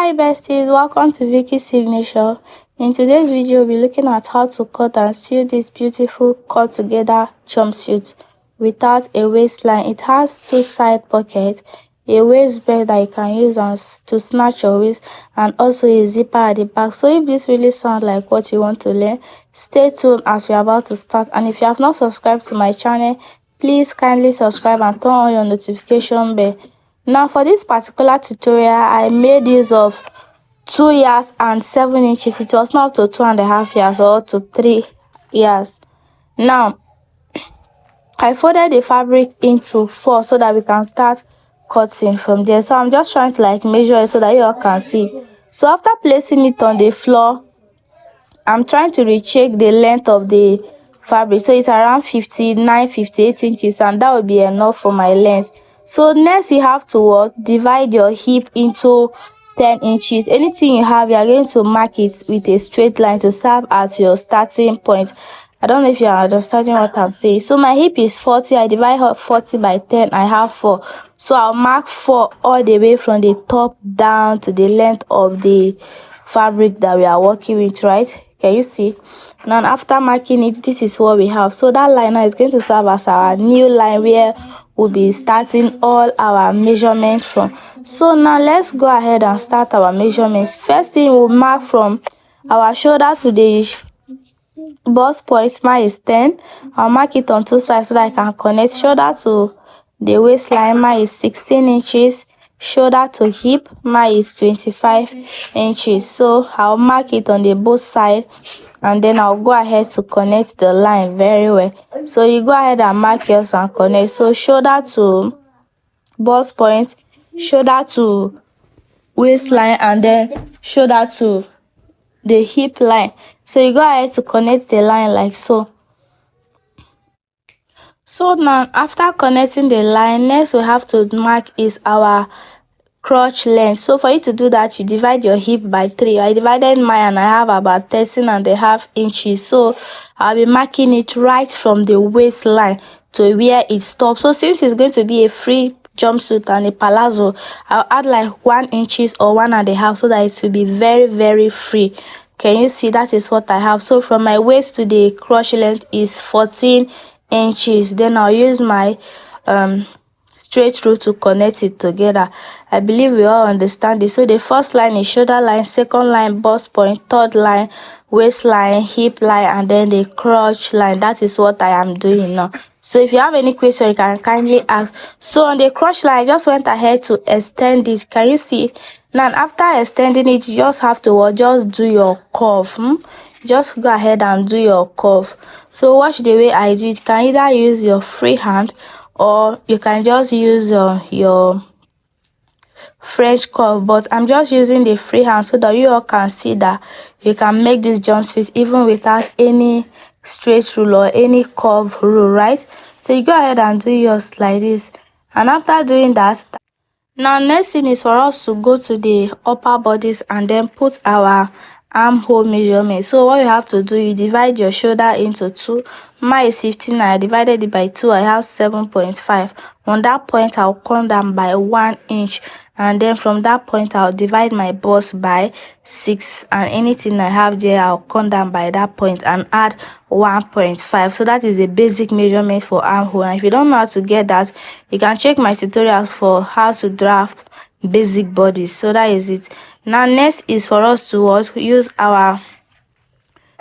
Hi besties, welcome to Vicky's Signature. In today's video, we'll be looking at how to cut and sew this beautiful cut together jumpsuit without a waistline. It has two side pockets, a waistband that you can use to snatch your waist, and also a zipper at the back. So if this really sounds like what you want to learn, stay tuned as we're about to start. And if you have not subscribed to my channel, please kindly subscribe and turn on your notification bell. Now for this particular tutorial, I made use of 2 yards and 7 inches. It was not up to 2.5 yards or to 3 yards. Now I folded the fabric into 4 so that we can start cutting from there. So I'm just trying to measure it so that you all can see. So after placing it on the floor, I'm trying to recheck the length of the fabric. So it's around 58 inches, and that will be enough for my length. So next you have to divide your hip into 10 inches. Anything you have, you are going to mark it with a straight line to serve as your starting point. I don't know if you are understanding what I'm saying. So my hip is 40. I divide 40 by 10. I have 4. So I'll mark 4 all the way from the top down to the length of the fabric that we are working with, right? Can you see? Now after marking it, this is what we have. So that line now is going to serve as our new line where we'll be starting all our measurements from. So now let's go ahead and start our measurements. First thing, we'll mark from our shoulder to the bust point. Mine is 10. I'll mark it on 2 sides so that I can connect shoulder to the waistline. Mine is 16 inches. Shoulder to hip, mine is 25 inches. So I'll mark it on the both side, and then I'll go ahead to connect the line very well. So you go ahead and mark yours and connect. So shoulder to bust point, shoulder to waistline, and then shoulder to the hip line. So you go ahead to connect the line like so. So now after connecting the line, next we have to mark is our crotch length. So for you to do that, you divide your hip by 3. I divided mine and I have about 13.5 inches. So I'll be marking it right from the waistline to where it stops. So since it's going to be a free jumpsuit and a palazzo, I'll add like 1 inches or 1.5 so that it will be very free. Can you see? That is what I have. So from my waist to the crotch length is 14 inches. Then I'll use my straight through to connect it together. I believe we all understand this. So the first line is shoulder line, second line bust point, third line waistline, hip line, and then the crotch line. That is what I am doing now. So if you have any question, you can kindly ask. So on the crotch line, I just went ahead to extend it. Can you see? Now after extending it, you just have to just do your curve. Just go ahead and do your curve. So watch the way I do it. You can either use your free hand or you can just use your French curve, but I'm just using the free hand so that you all can see that you can make this jumpsuit even without any straight rule or any curve rule, right? So you go ahead and do yours like this, and after doing that, now next thing is for us to go to the upper bodice and then put our armhole measurement. So what you have to do, you divide your shoulder into 2. Mine is 15. I divided it by 2. I have 7.5. On that point, I'll come down by 1 inch, and then from that point I'll divide my bust by 6, and anything I have there I'll come down by that point and add 1.5. So that is a basic measurement for armhole. And if you don't know how to get that, you can check my tutorials for how to draft basic bodies. So that is it. Now next is for us to use our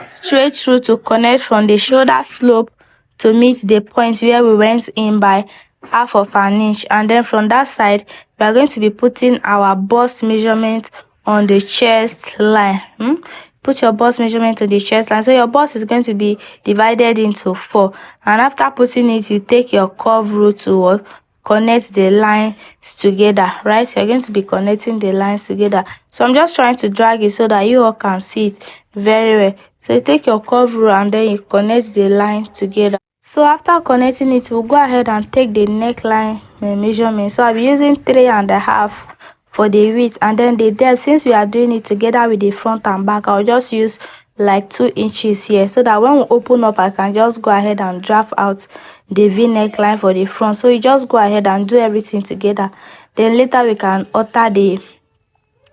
straight through to connect from the shoulder slope to meet the point where we went in by 1/2 inch, and then from that side we are going to be putting our bust measurement on the chest line. Put your bust measurement on the chest line. So your bust is going to be divided into 4, and after putting it, you take your curve rule to connect the lines together, right? You're going to be connecting the lines together. So I'm just trying to drag it so that you all can see it very well. So you take your curve rule and then you connect the line together. So after connecting it, we'll go ahead and take the neckline measurement. So I'll be using 3.5 for the width, and then the depth, since we are doing it together with the front and back, I'll just use like 2 inches here, so that when we open up, I can just go ahead and draft out the V neckline for the front. So you just go ahead and do everything together, then later we can alter the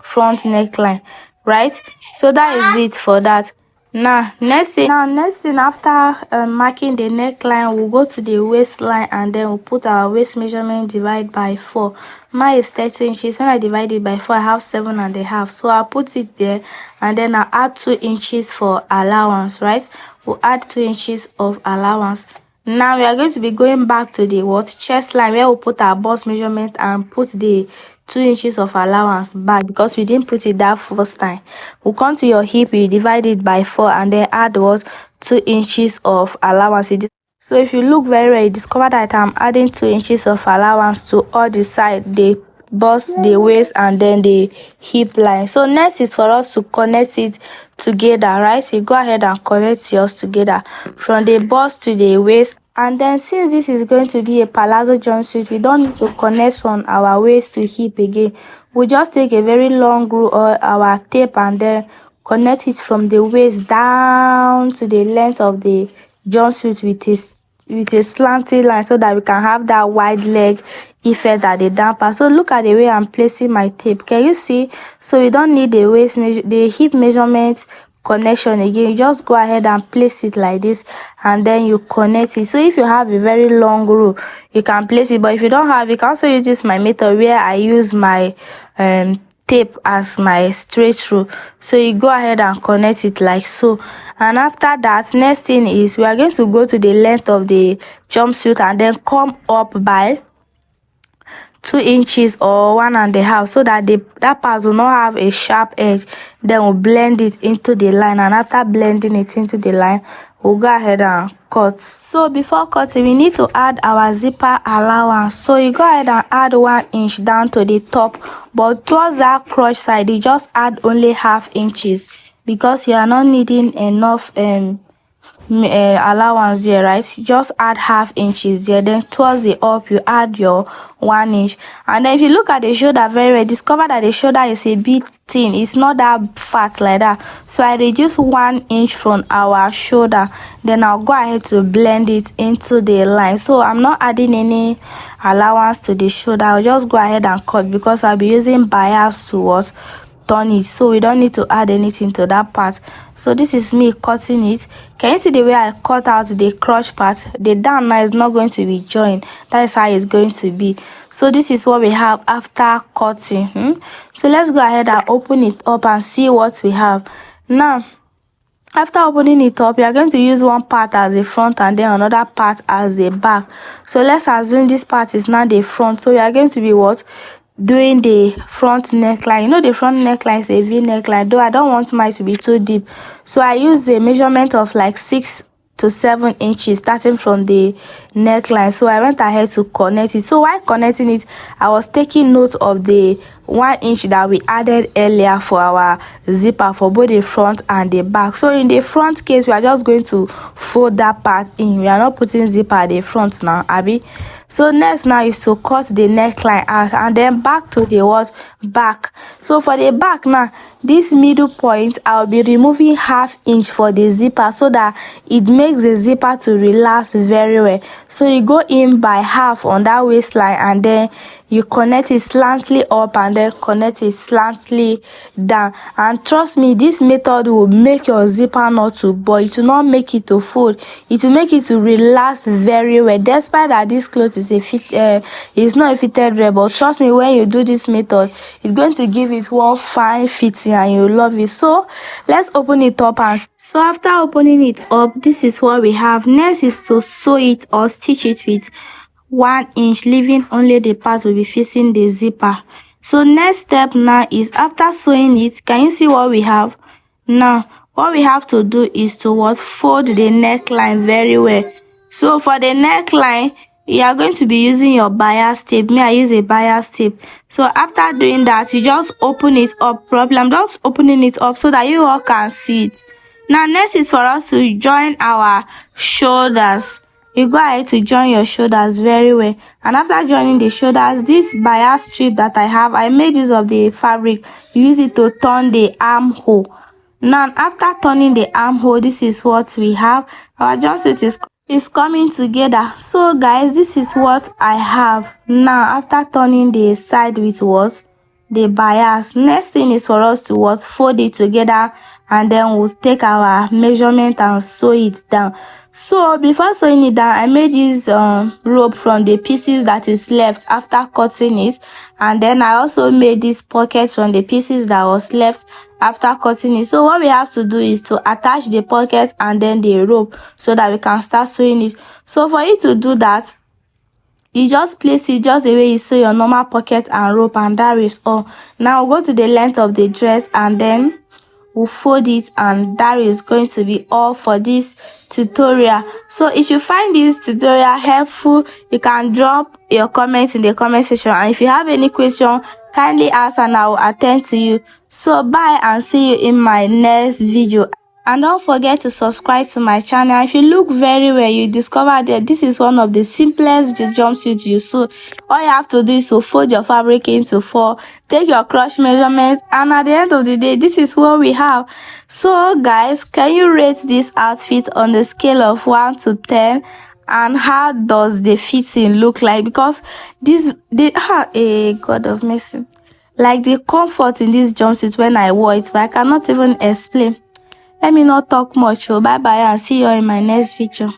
front neckline, right? So that is it for that. Now next thing after marking the neckline, we'll go to the waistline and then we'll put our waist measurement divide by 4. Mine is 30 inches. When I divide it by 4, I have 7.5. So I'll put it there and then I'll add 2 inches for allowance, right? We'll add 2 inches of allowance. Now we are going to be going back to the chest line, where we'll put our bust measurement and put the 2 inches of allowance back because we didn't put it that first time. We'll come to your hip, you divide it by 4 and then add 2 inches of allowance. So if you look very well, you discover that I'm adding 2 inches of allowance to all the side, the bust, the waist, and then the hip line. So next is for us to connect it together, right? You go ahead and connect yours together from the bust to the waist. And then since this is going to be a palazzo jumpsuit, we don't need to connect from our waist to hip again. We'll just take a very long glue or our tape and then connect it from the waist down to the length of the jumpsuit with a slanted line, so that we can have that wide leg effect at the damper. So look at the way I'm placing my tape. Can you see? So we don't need the hip measurement connection again. You just go ahead and place it like this and then you connect it. So if you have a very long rule, you can place it, but if you don't have, you can also use this my method where I use my tape as my straight rule. So you go ahead and connect it like so. And after that, next thing is we are going to go to the length of the jumpsuit and then come up by 2 inches or 1.5, so that that part will not have a sharp edge. Then we'll blend it into the line, and after blending it into the line, we'll go ahead and cut. So before cutting, we need to add our zipper allowance. So you go ahead and add 1 inch down to the top, but towards that crotch side, you just add only 1/2 inches because you are not needing enough allowance there, right? Just add 1/2 inches there. Then towards the up, you add your 1 inch. And then if you look at the shoulder very well, discover that the shoulder is a bit thin. It's not that fat like that. So I reduce 1 inch from our shoulder. Then I'll go ahead to blend it into the line. So I'm not adding any allowance to the shoulder. I'll just go ahead and cut because I'll be using bias to turn it, so we don't need to add anything to that part. So this is me cutting it. Can you see the way I cut out the crotch part? The down now is not going to be joined. That is how it's going to be. So this is what we have after cutting. So let's go ahead and open it up and see what we have. Now after opening it up, we are going to use one part as the front and then another part as the back. So let's assume this part is now the front. So we are going to be doing the front neckline. You know, the front neckline is a V neckline, though I don't want mine to be too deep. So I use a measurement of like 6 to 7 inches starting from the neckline. So I went ahead to connect it. So while connecting it, I was taking note of the 1 inch that we added earlier for our zipper for both the front and the back. So in the front case, we are just going to fold that part in. We are not putting zipper at the front now, Abby. So next now is to cut the neckline out and then back to the back. So for the back now, this middle point, I'll be removing 1/2 inch for the zipper so that it makes the zipper to relax very well. So you go in by 1/2 on that waistline and then you connect it slantly up and then connect it slantly down. And trust me, this method will make your zipper not to boil. It will not make it to fold. It will make it to relax very well. Despite that this cloth is it's not a fitted rep, but trust me, when you do this method, it's going to give it one fine fitting and you love it. So let's open it up. And so after opening it up, this is what we have. Next is to sew it or stitch it with 1 inch, leaving only the part will be facing the zipper. So next step now is after sewing it, can you see what we have? Now what we have to do is to fold the neckline very well. So for the neckline, you are going to be using your bias tape. Me, I use a bias tape. So after doing that, you just open it up properly. I'm just opening it up so that you all can see it. Now next is for us to join our shoulders. You go ahead to join your shoulders very well. And after joining the shoulders, this bias strip that I have, I made use of the fabric. You use it to turn the armhole. Now after turning the armhole, this is what we have. Our jumpsuit is coming together. So guys, this is what I have now after turning the side with the bias. Next thing is for us to what? Fold it together, and then we'll take our measurement and sew it down. So before sewing it down, I made this rope from the pieces that is left after cutting it, and then I also made this pocket from the pieces that was left after cutting it. So what we have to do is to attach the pocket and then the rope so that we can start sewing it. So for you to do that, you just place it just the way you sew your normal pocket and rope, and that is all. Now go to the length of the dress and then we'll fold it, and that is going to be all for this tutorial. So if you find this tutorial helpful, you can drop your comments in the comment section, and if you have any question, kindly ask and I will attend to you. So bye and see you in my next video. And don't forget to subscribe to my channel. If you look very well, you discover that this is one of the simplest jumpsuits you sew. All you have to do is to fold your fabric into 4, take your crotch measurement, and at the end of the day, this is what we have. So guys, can you rate this outfit on the scale of 1 to 10? And how does the fitting look like? Because God of mercy, like the comfort in this jumpsuit when I wore it, but I cannot even explain. Let me not talk much. Bye bye and see you in my next video.